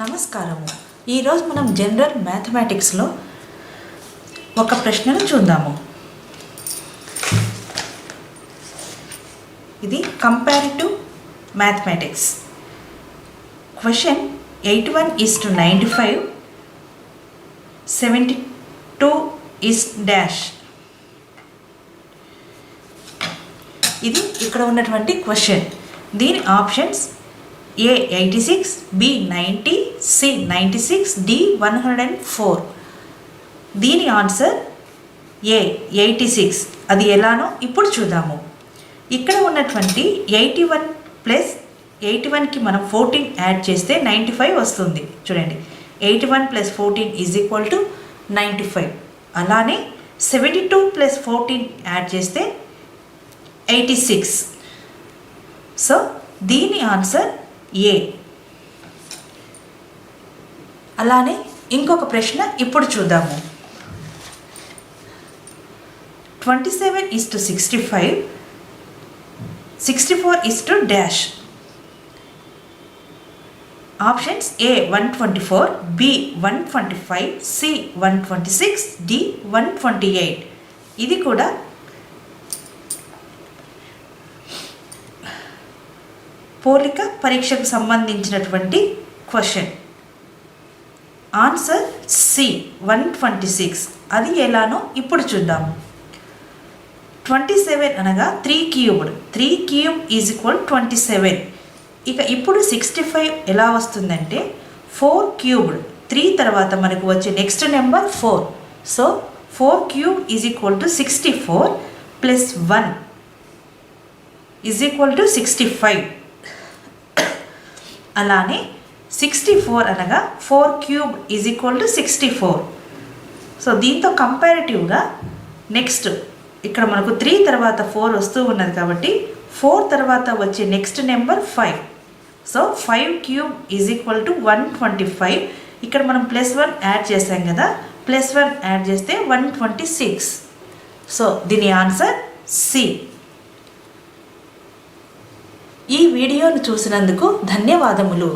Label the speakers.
Speaker 1: నమస్కారము. ఈరోజు మనం జనరల్ మ్యాథమెటిక్స్లో ఒక ప్రశ్నను చూద్దాము. ఇది comparative mathematics. Question 81:95, 72 is dash. ఇది ఇక్కడ ఉన్నటువంటి క్వశ్చన్. దీని options A 86, B 90, C 96, D 104. దీని ఆన్సర్ A 86. అది ఎలానో ఇప్పుడు చూద్దాము. ఇక్కడ ఉన్నటువంటి 81 ప్లస్ 81కి మనం 14 యాడ్ చేస్తే 95 వస్తుంది. చూడండి, 81 ప్లస్ 14 ఈజ్ ఈక్వల్ టు 95. అలానే 72 ప్లస్ 14 యాడ్ చేస్తే 86. సో దీని ఆన్సర్ ఏ. అలానే ఇంకొక ప్రశ్న ఇప్పుడు చూద్దాము. 27:65, 64 dash. Options A 124, B 125, C 126, D 128. ఇది కూడా పోలిక పరీక్షకు సంబంధించినటువంటి క్వశ్చన్. Answer C 126. అది ఎలానో ఇప్పుడు చూద్దాము. 27 అనగా 3 క్యూబ్డ్. 3 cube is equal 27. ఇక ఇప్పుడు 65 ఎలా వస్తుందంటే 4 క్యూబ్డ్. 3 తర్వాత మనకు వచ్చే next number 4. So 4 cube is equal to 64 plus 1 is equal to 65. అలానే 64 అనగా 4 cube is equal to 64. So దీంతో కంపారిటివ్గా నెక్స్ట్ ఇక్కడ మనకు 3 తర్వాత 4 వస్తూ ఉన్నది కాబట్టి 4 తర్వాత వచ్చే next number 5. So 5 cube is equal to 125. ఇక్కడ మనం +1 యాడ్ చేసాం కదా, +1 యాడ్ చేస్తే 126. సో దీని ఆన్సర్ సి. ఈ వీడియోను చూసినందుకు ధన్యవాదములు.